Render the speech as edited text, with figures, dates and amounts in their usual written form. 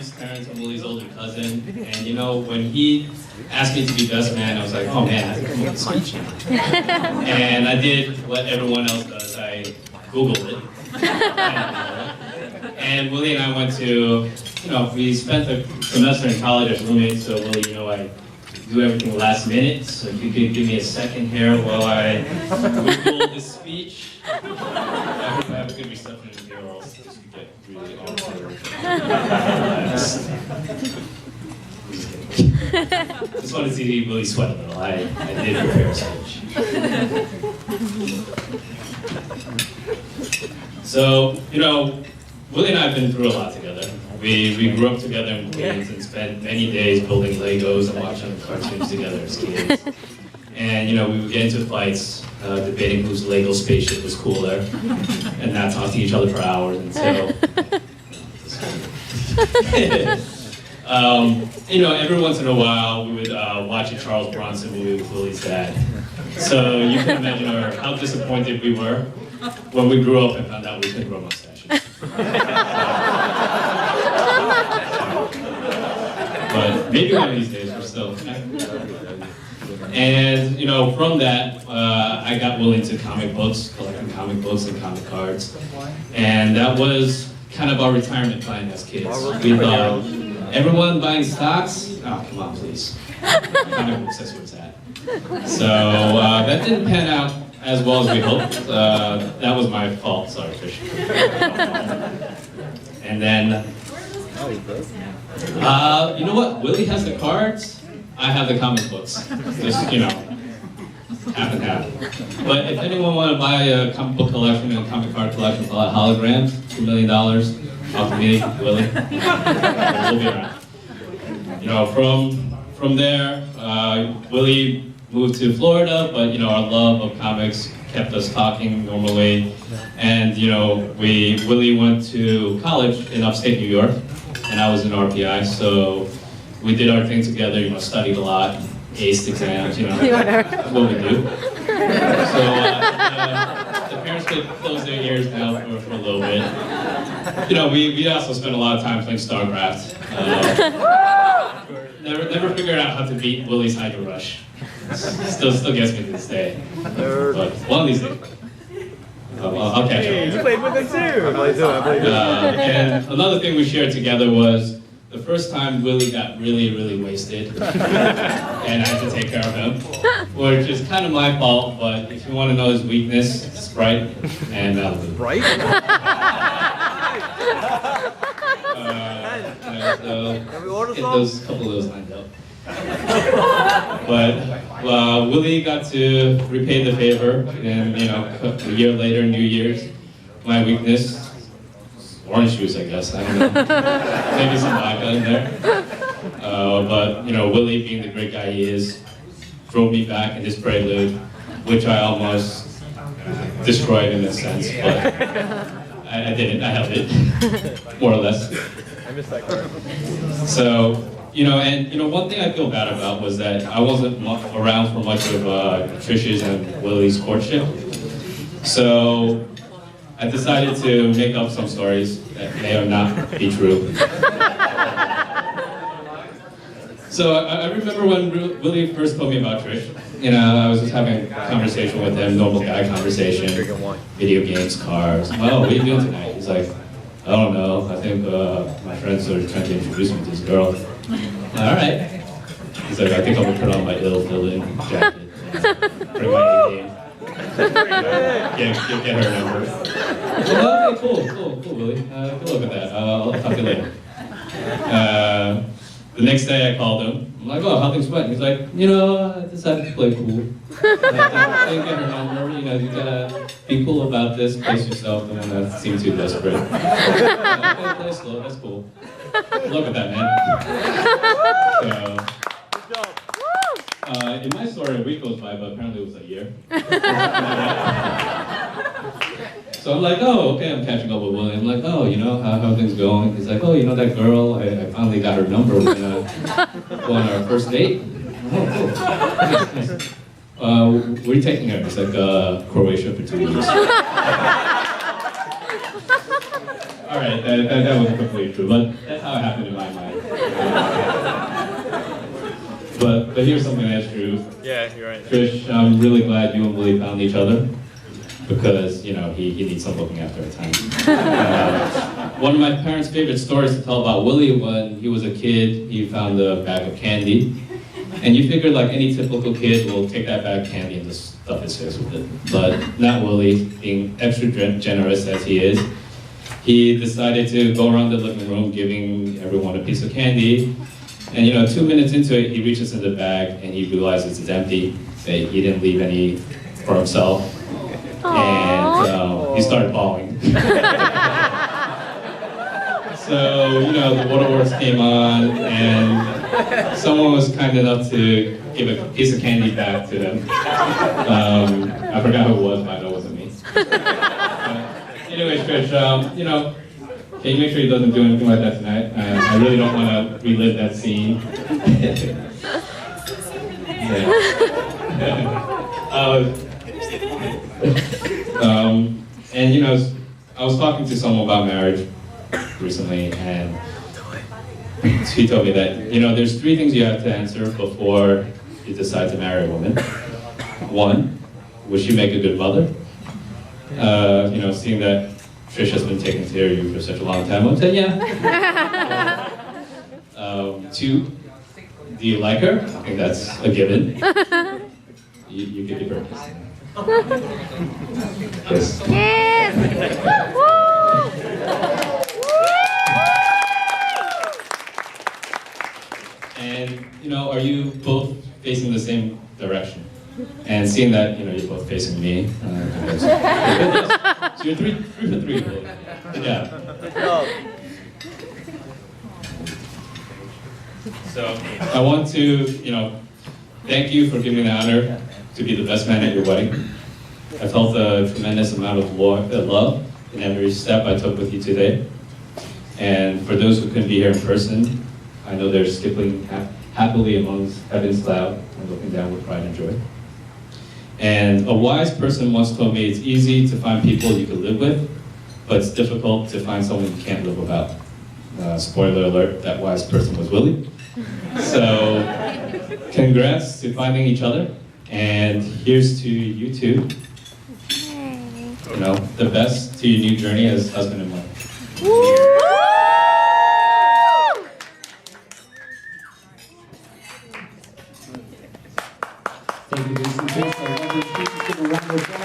James Terrence, I'm Willie's older cousin, and you know, when he asked me to be best man, I was like, oh man, I think I'm going to speech now. And I did what everyone else does, I Googled it. And Willie and I went to, you know, we spent a semester in college as roommates, so Willie, you know, I do everything last minute, so if you could give me a second here while I Google this speech. I hope I have a good reception in here, or else this could get really awkward. Just wanted to see Willie sweat a little. I did prepare a speech. So, you know, Willie and I have been through a lot together. We grew up together in Queens and spent many days building Legos and watching cartoons together as kids. And you know, we would get into fights, debating whose Lego spaceship was cooler, and not talk to each other for hours until. You know, every once in a while we would watch a Charles Bronson movie with Willie's dad. So you can imagine how disappointed we were when we grew up and found out we couldn't grow mustaches. But maybe one of these days we're still. And you know, from that, I got Willie into comic books, collecting comic books and comic cards, and that was kind of our retirement plan as kids. We thought, everyone buying stocks? Oh, come on, please. Comic books, that's where it's at. So that didn't pan out as well as we hoped. That was my fault. Sorry, Fish. And then, you know what? Willie has the cards. I have the comic books. Just, you know, half and half. But if anyone want to buy a comic book collection and a comic card collection for holograms, $2 million, off me, Willie. We'll be around. You know, from there, Willie moved to Florida, but you know, our love of comics kept us talking normally. And you know, Willie went to college in upstate New York, and I was in RPI, so we did our thing together, you know, studied a lot, aced exams, you know, that's what we do. So the parents could close their ears now for a little bit. You know, we also spent a lot of time playing StarCraft. Never figured out how to beat Willie's Hydro Rush. Still gets me to this day. But one of these days. I'll catch up. You played with it too! I played too. And another thing we shared together was the first time Willie got really wasted, and I had to take care of him, which is kind of my fault, but if you want to know his weakness, Sprite and Malibu. Sprite? So get those couple of those lined up. But Willie got to repay the favor, and you know, a year later, New Year's, my weakness. Orange juice, I guess. I don't know. Maybe some vodka in there. But you know, Willie, being the great guy he is, drove me back in his prelude, which I almost destroyed in a sense, but I didn't. I held it, more or less. I missed that card. So, you know, and you know, one thing I feel bad about was that I wasn't around for much of Trish's and Willie's courtship. So I decided to make up some stories that may or not be true. So I remember when Willie first told me about Trish. You know, I was just having a conversation with him, normal guy conversation, video games, cars. Oh, what are you doing tonight? He's like, I don't know. I think my friends are trying to introduce me to this girl. All right. He's like, I think I'm gonna put on my ill-fitting jacket, bring my A-game. Get her number. Well, okay, cool, Willie. Good luck with that. I'll talk to you later. The next day I called him. I'm like, oh, how things went? He's like, you know, I decided to play cool. I didn't get her number. You know, you gotta be cool about this. Pace yourself. Don't want to seem too desperate. Okay, play slow. That's cool. Good luck with that, man. So, in my story, a week goes by, but apparently it was a year. So I'm like, oh, okay, I'm catching up with Willie. I'm like, oh, you know, how are things going? He's like, oh, you know that girl? I finally got her number. We're gonna go on our first date. Oh, cool. Where are you taking her? It's like Croatia for 2 weeks. All right, that wasn't completely true, but that's how it happened in my mind. But here's something that's true. Yeah, you're right. Trish, I'm really glad you and Willie found each other because, you know, he needs some looking after at times. One of my parents' favorite stories to tell about Willie, when he was a kid, he found a bag of candy. And you figure like any typical kid will take that bag of candy and just stuff his face with it. But not Willie, being extra generous as he is. He decided to go around the living room giving everyone a piece of candy. And you know, 2 minutes into it, he reaches in the bag and he realizes it's empty. That he didn't leave any for himself. And he started bawling. So, you know, the waterworks came on and someone was kind enough to give a piece of candy back to them. I forgot who it was, but I know it wasn't me. Anyways, Trish, you know, can you make sure he doesn't do anything like that tonight? I really don't want to relive that scene. And you know, I was talking to someone about marriage recently, and he told me that, you know, there's 3 things you have to answer before you decide to marry a woman. 1, will she make a good mother? You know, seeing that Trish has been taking care of you for such a long time, I'll say yeah. 2, do you like her? I think that's a given. You get your purpose. Yes. Yes! And, you know, are you both facing the same direction? And seeing that, you know, you're both facing me, so you're 3 for 3. Good job. So I want to, you know, thank you for giving me the honor to be the best man at your wedding. I felt a tremendous amount of love in every step I took with you today. And for those who couldn't be here in person, I know they're skipping happily amongst heaven's cloud and looking down with pride and joy. And a wise person once told me it's easy to find people you can live with, but it's difficult to find someone you can't live without. Spoiler alert, that wise person was Willie. So, congrats to finding each other, and here's to you two. You know, the best to your new journey as husband and wife. Thank you, Vincent. Please give a round of applause.